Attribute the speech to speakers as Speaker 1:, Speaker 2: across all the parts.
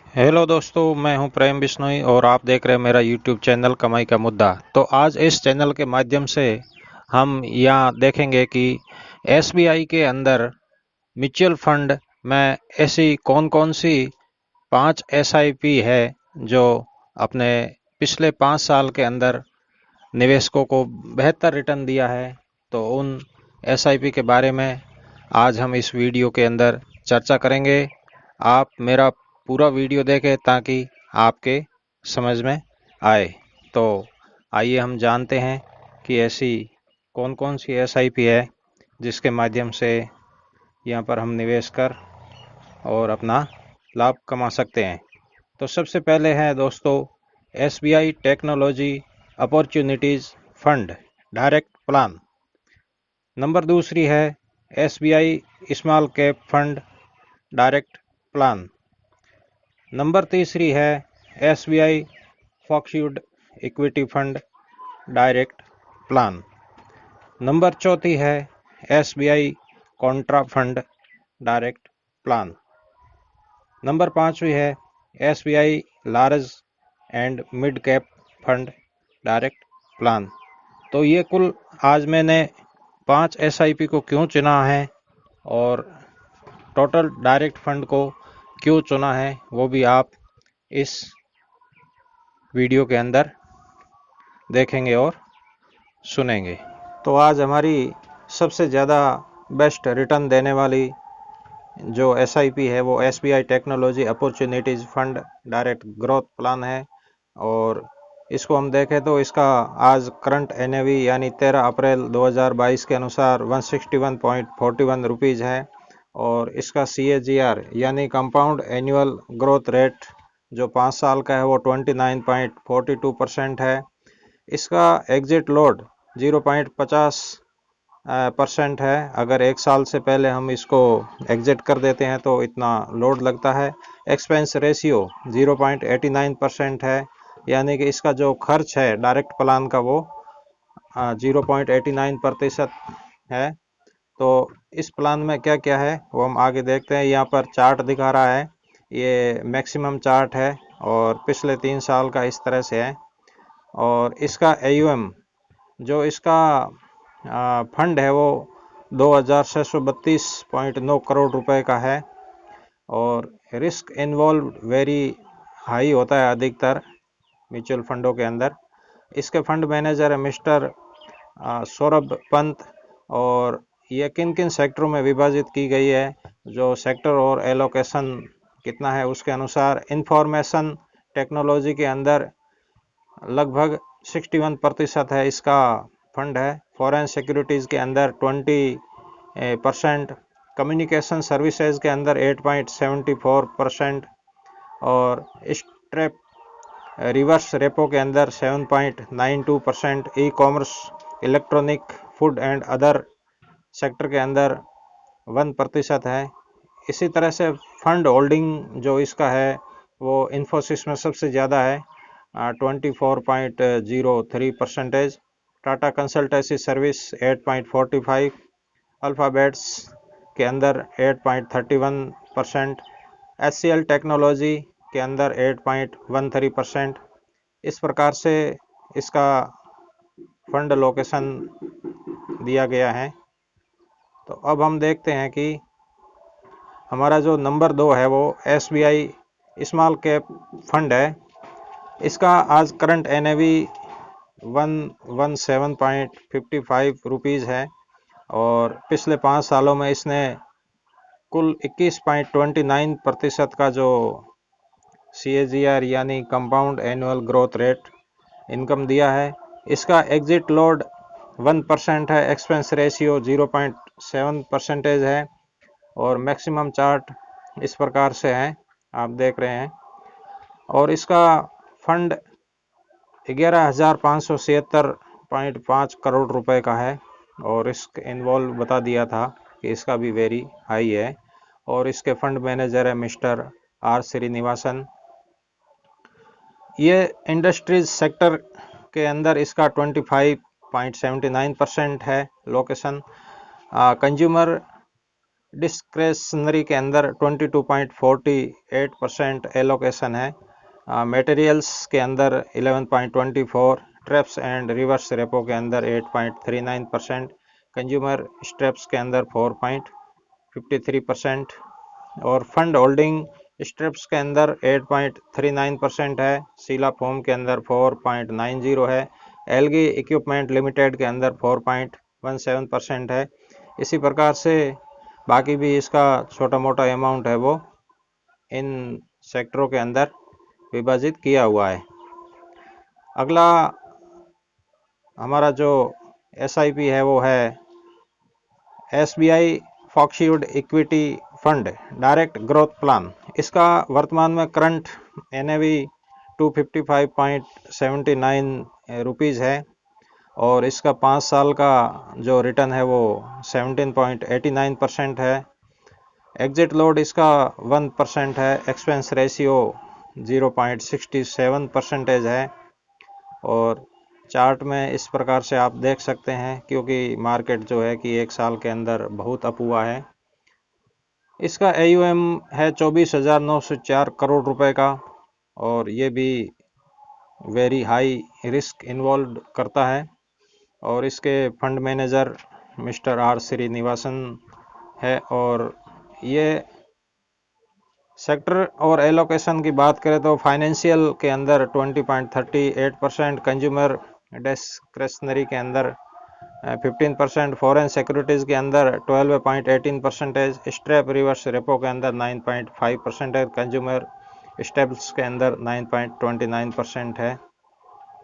Speaker 1: Hello दोस्तों, मैं हूं प्रेम बिश्नोई और आप देख रहे हैं मेरा यूट्यूब चैनल कमाई का मुद्दा। तो आज इस चैनल के माध्यम से हम यहाँ देखेंगे कि एसबीआई के अंदर म्यूचुअल फंड में ऐसी कौन कौन सी 5 एसआईपी है जो अपने पिछले 5 साल के अंदर निवेशकों को बेहतर रिटर्न दिया है। तो उन एसआईपी के बारे में आज हम इस वीडियो के अंदर चर्चा करेंगे। आप मेरा पूरा वीडियो देखें ताकि आपके समझ में आए। तो आइए हम जानते हैं कि ऐसी कौन कौन सी एसआईपी है जिसके माध्यम से यहाँ पर हम निवेश कर और अपना लाभ कमा सकते हैं। तो सबसे पहले है दोस्तों SBI technology opportunities fund direct plan. Number दूसरी है SBI small cap fund direct plan. Number तीसरी है SBI Foxwood equity fund direct plan. Number चौथी है SBI Contra fund direct plan. Number पांचवी है SBI large and mid cap fund direct plan. तो ये कुल आज मैंने 5 एसआईपी को क्यों चुना है और टोटल डायरेक्ट फंड को क्यों चुना है वो भी आप इस वीडियो के अंदर देखेंगे और सुनेंगे। तो आज हमारी सबसे ज़्यादा बेस्ट रिटर्न देने वाली जो एसआईपी है वो SBI technology opportunities fund direct growth plan है। और इसको हम देखें तो इसका आज करंट एनएवी यानी 13 अप्रैल 2022 के अनुसार 161.41 रुपीज़ है। और इसका CAGR यानी कंपाउंड एनुअल ग्रोथ रेट जो 5 साल का है वो 29.42% है। इसका एग्जिट लोड 0.50% है। अगर 1 साल से पहले हम इसको एग्जिट कर देते हैं तो इतना लोड लगता है। एक्सपेंस रेशियो 0.89% है, यानी कि इसका जो खर्च है डायरेक्ट प्लान का वो 0.89% है। तो इस प्लान में क्या क्या है वो हम आगे देखते हैं। यहाँ पर चार्ट दिखा रहा है, ये मैक्सिमम चार्ट है और पिछले 3 साल का इस तरह से है। और इसका AUM जो इसका फंड है वो 2632.9 करोड़ रुपए का है। और रिस्क इन्वॉल्व वेरी हाई होता है अधिकतर म्यूचुअल फंडों के अंदर। इसके फंड मैनेजर है मिस्टर सौरभ पंत। और ये किन किन सेक्टरों में विभाजित की गई है, जो सेक्टर और एलोकेशन कितना है उसके अनुसार इंफॉर्मेशन टेक्नोलॉजी के अंदर लगभग 61% है इसका फंड है। फॉरेन सिक्योरिटीज़ के अंदर 20%, कम्युनिकेशन सर्विसेज के अंदर 8.74% और स्ट्रेप रिवर्स रेपो के अंदर 7.92%, e commerce electronic food and other sector के अंदर 1% है। इसी तरह से फंड होल्डिंग जो इसका है वो इन्फोसिस में सबसे ज़्यादा है 24.03%। टाटा कंसल्टेंसी सर्विस 8.45, अल्फ़ाबेट्स के अंदर 8.31%, HCL टेक्नोलॉजी के अंदर 8.13%। इस प्रकार से इसका फंड लोकेशन दिया गया है। तो अब हम देखते हैं कि हमारा जो नंबर 2 है वो SBI स्मॉल कैप फंड है। इसका आज करंट एनएवी 117.55 रुपीज़ है और पिछले 5 सालों में इसने कुल 21.29% का जो CAGR यानी compound annual growth rate income दिया है। इसका एग्जिट लोड 1% है, एक्सपेंस रेशियो 0.7% है और मैक्सिमम चार्ट इस प्रकार से है, आप देख रहे हैं। और इसका फंड 11,576.5 करोड़ रुपए का है और इसके इन्वॉल्व बता दिया था कि इसका भी वेरी हाई है। और इसके फंड मैनेजर है मिस्टर आर श्रीनिवासन। ये इंडस्ट्रीज सेक्टर के अंदर इसका 25.79% है लोकेशन। कंज्यूमर डिस्क्रेशनरी के अंदर 22.48% एलोकेशन है। मटेरियल्स के अंदर 11.24, ट्रैप्स एंड रिवर्स रेपो के अंदर 8.39%, कंज्यूमर स्ट्रैप्स के अंदर 4.53% और फंड होल्डिंग स्ट्रैप्स के अंदर 8.39% है। शीला फोम के अंदर 4.90 है। एलगी इक्विपमेंट लिमिटेड के अंदर 4.17% है। इसी प्रकार से बाकी भी इसका छोटा मोटा अमाउंट है वो इन सेक्टरों के अंदर विभाजित किया हुआ है। अगला हमारा जो एसआईपी है वो है SBI Foxwood equity fund direct growth plan. इसका वर्तमान में करंट एनएवी 255.79 रुपीज़ है और इसका 5 साल का जो रिटर्न है वो 17.89% है। एग्जिट लोड इसका 1% है। एक्सपेंस रेशियो 0.67% है और चार्ट में इस प्रकार से आप देख सकते हैं, क्योंकि मार्केट जो है कि एक साल के अंदर बहुत अप हुआ है। इसका AUM है 24,904 करोड़ रुपए का और ये भी वेरी हाई रिस्क इन्वॉल्व करता है और इसके fund manager mister R Srinivasan है। और ये सेक्टर और एलोकेशन की बात करें तो फाइनेंशियल के अंदर 20.38%, कंज्यूमर डिस्क्रेशनरी के अंदर 15%, फॉरेन सिक्योरिटीज़ के अंदर 12.18%, स्ट्रैप रिवर्स रेपो के अंदर 9.5% है, कंज्यूमर स्टेबल्स के अंदर 9.29% है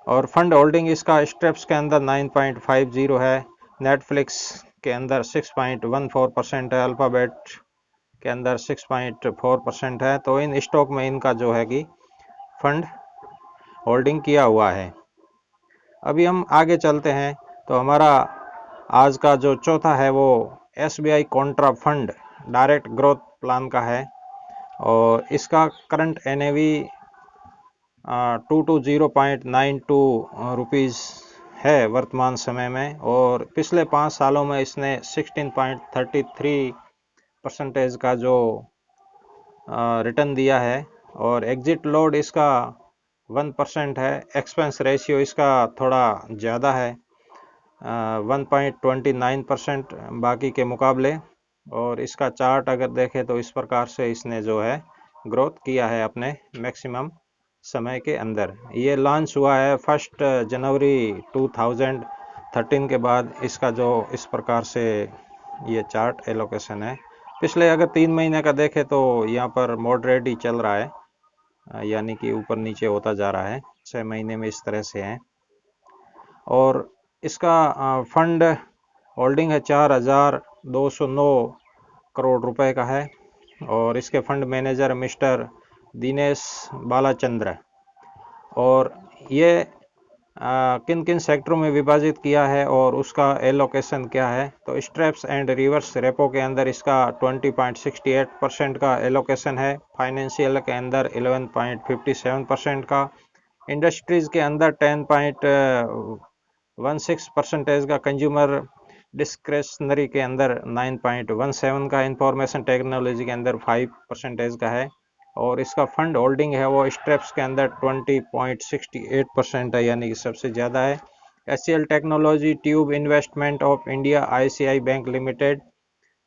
Speaker 1: और फंड होल्डिंग इसका स्ट्रैप्स के अंदर 9.50 है, नेटफ्लिक्स के अंदर 6.14% है, अल्फ़ाबेट के अंदर 6.4% है। तो इन स्टॉक में इनका जो है कि फंड होल्डिंग किया हुआ है। अभी हम आगे चलते हैं तो हमारा आज का जो चौथा है वो SBI Contra fund direct growth plan का है और इसका करंट एनएवी 220.92 रुपीज़ है वर्तमान समय में और पिछले 5 सालों में इसने 16.33% का जो रिटर्न दिया है और एग्जिट लोड इसका 1% है। एक्सपेंस रेशियो इसका थोड़ा ज़्यादा है 1.29% बाकी के मुकाबले और इसका चार्ट अगर देखें तो इस प्रकार से इसने जो है ग्रोथ किया है अपने मैक्सिमम समय के अंदर। ये लॉन्च हुआ है 1 जनवरी 2013 के बाद इसका जो इस प्रकार से ये चार्ट एलोकेशन है। पिछले अगर 3 महीने का देखें तो यहाँ पर मॉडरेट ही चल रहा है, यानी कि ऊपर नीचे होता जा रहा है। 6 महीने में इस तरह से है और इसका फंड होल्डिंग है 4,209 करोड़ रुपए का है और इसके fund manager mister Dinesh Balachandra. और ये किन किन सेक्टरों में विभाजित किया है और उसका एलोकेशन क्या है, तो स्ट्रैप्स एंड रिवर्स रेपो के अंदर इसका 20.68% का एलोकेशन है। फाइनेंशियल के अंदर 11.57% का, इंडस्ट्रीज के अंदर 10.16% का, कंज्यूमर डिस्क्रेशनरी के अंदर 9.17 का, इंफॉर्मेशन टेक्नोलॉजी के अंदर 5% का है और इसका फंड होल्डिंग है वो स्ट्रैप्स के अंदर 20.68% है, यानी कि सबसे ज़्यादा है। HCL technology, tube investment of India, ICI bank limited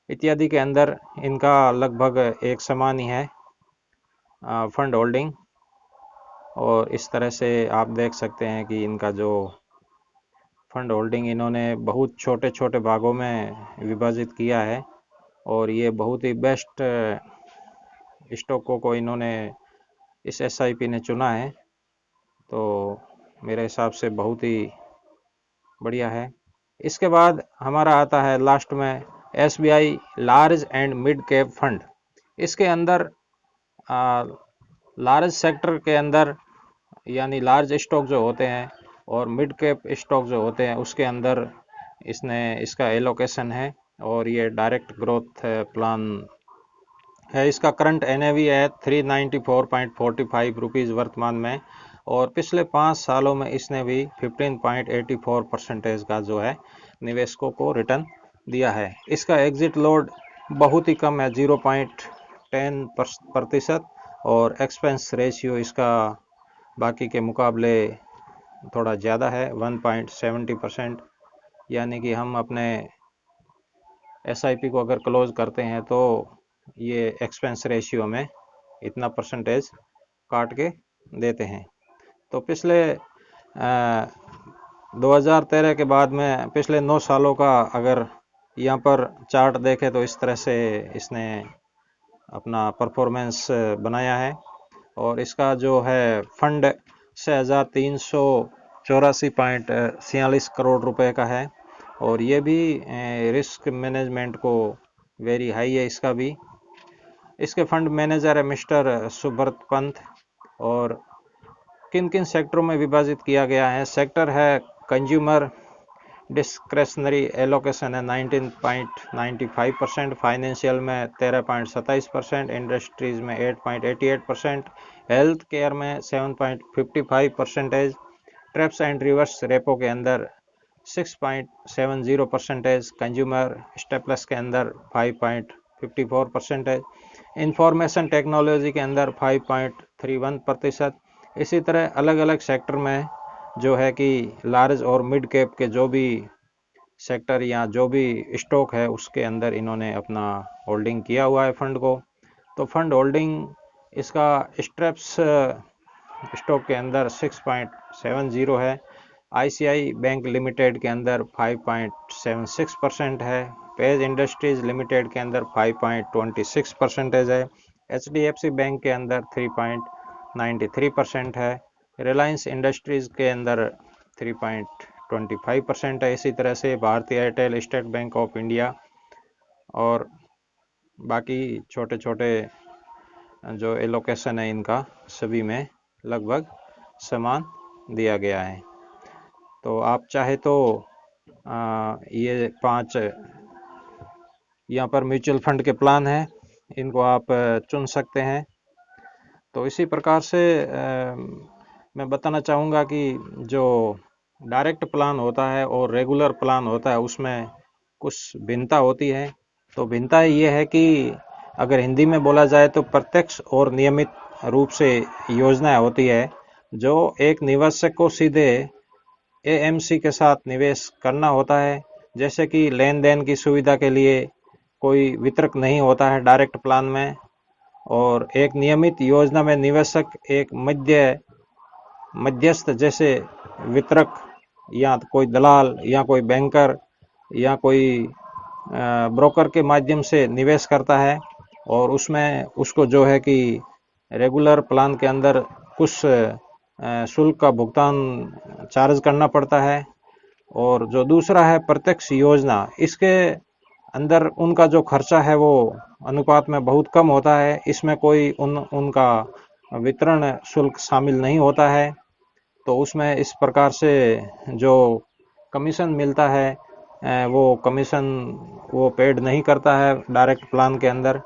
Speaker 1: इत्यादि के अंदर इनका लगभग एक समान ही है फंड होल्डिंग और इस तरह से आप देख सकते हैं कि इनका जो फंड होल्डिंग इन्होंने बहुत छोटे छोटे भागों में विभाजित किया है और ये बहुत ही बेस्ट स्टॉकों को इन्होंने इस SIP ने चुना है, तो मेरे हिसाब से बहुत ही बढ़िया है। इसके बाद हमारा आता है लास्ट में SBI large and mid cap fund. इसके अंदर लार्ज सेक्टर के अंदर यानी लार्ज स्टॉक जो होते हैं और मिड कैप स्टॉक जो होते हैं उसके अंदर इसका एलोकेशन है और ये डायरेक्ट ग्रोथ प्लान है। इसका करंट NAV है 394.45 रुपीज़ वर्तमान में और पिछले 5 सालों में इसने भी 15.84% का जो है निवेशकों को रिटर्न दिया है। इसका एग्जिट लोड बहुत ही कम है, 0.10%, और एक्सपेंस रेशियो इसका बाकी के मुकाबले थोड़ा ज़्यादा है, 1.70%। यानी कि हम अपने SIP को अगर क्लोज करते हैं तो ये एक्सपेंस रेशियो में इतना परसेंटेज काट के देते हैं। तो पिछले 2013 के बाद में पिछले 9 सालों का अगर यहाँ पर चार्ट देखें तो इस तरह से इसने अपना परफॉर्मेंस बनाया है। और इसका जो है फंड 6,384.46 करोड़ रुपए का है, और ये भी रिस्क मैनेजमेंट को वेरी हाई है इसका भी। इसके फंड मैनेजर है मिस्टर सुब्रत पंत। और किन किन सेक्टरों में विभाजित किया गया है? सेक्टर है कंज्यूमर डिस्क्रेशनरी एलोकेशन है 19.95%, फाइनेंशियल में 13.27%, इंडस्ट्रीज में 8.88%, हेल्थ केयर में 7.55%, ट्रैप्स एंड रिवर्स रेपो के अंदर 6.70%, कंज्यूमर स्टेपलेस के अंदर 5.54%, इंफॉर्मेशन टेक्नोलॉजी के अंदर 5.31%। इसी तरह अलग अलग सेक्टर में जो है कि लार्ज और मिड कैप के जो भी सेक्टर या जो भी स्टॉक है उसके अंदर इन्होंने अपना होल्डिंग किया हुआ है फंड को। तो फंड होल्डिंग इसका स्ट्रेप्स स्टॉक के अंदर 6.70 है, ICI बैंक लिमिटेड के अंदर 5.76% है, पेज इंडस्ट्रीज लिमिटेड के अंदर 5.26% है, HDFC बैंक के अंदर 3.93% है, रिलायंस इंडस्ट्रीज के अंदर 3.25% है। इसी तरह से भारतीय Airtel, state bank of India और बाकी छोटे छोटे जो एलोकेशन है इनका सभी में लगभग समान दिया गया है। तो आप चाहे तो ये 5 यहाँ पर म्यूचुअल फंड के प्लान हैं, इनको आप चुन सकते हैं। तो इसी प्रकार से मैं बताना चाहूँगा कि जो डायरेक्ट प्लान होता है और रेगुलर प्लान होता है उसमें कुछ भिन्नता होती है। तो भिन्नता ये है कि अगर हिंदी में बोला जाए तो प्रत्यक्ष और नियमित रूप से योजनाएं होती है जो एक निवेशक को सीधे AMC के साथ निवेश करना होता है। जैसे कि लेन देन की सुविधा के लिए कोई वितरक नहीं होता है डायरेक्ट प्लान में, और एक नियमित योजना में निवेशक एक मध्यस्थ जैसे वितरक या कोई दलाल या कोई बैंकर या कोई ब्रोकर के माध्यम से निवेश करता है, और उसमें उसको जो है कि रेगुलर प्लान के अंदर कुछ शुल्क का भुगतान चार्ज करना पड़ता है। और जो दूसरा है प्रत्यक्ष योजना, इसके अंदर उनका जो खर्चा है वो अनुपात में बहुत कम होता है, इसमें कोई उनका वितरण शुल्क शामिल नहीं होता है। तो उसमें इस प्रकार से जो कमीशन मिलता है वो कमीशन वो पेड नहीं करता है डायरेक्ट प्लान के अंदर,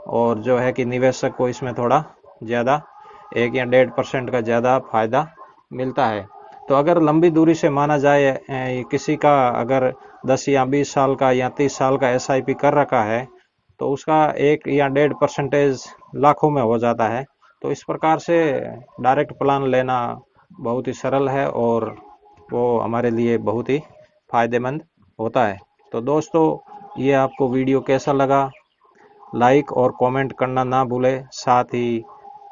Speaker 1: और जो है कि निवेशक को इसमें थोड़ा ज़्यादा 1 या 1.5% का ज़्यादा फायदा मिलता है। तो अगर लंबी दूरी से माना जाए किसी का अगर 10 या 20 साल का या 30 साल का SIP कर रखा है तो उसका 1 या 1.5% लाखों में हो जाता है। तो इस प्रकार से डायरेक्ट प्लान लेना बहुत ही सरल है और वो हमारे लिए बहुत ही फायदेमंद होता है। तो दोस्तों, ये आपको वीडियो कैसा लगा, लाइक और कमेंट करना ना भूलें। साथ ही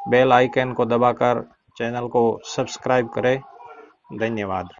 Speaker 1: बेल आइकन को दबाकर चैनल को सब्सक्राइब करें। धन्यवाद।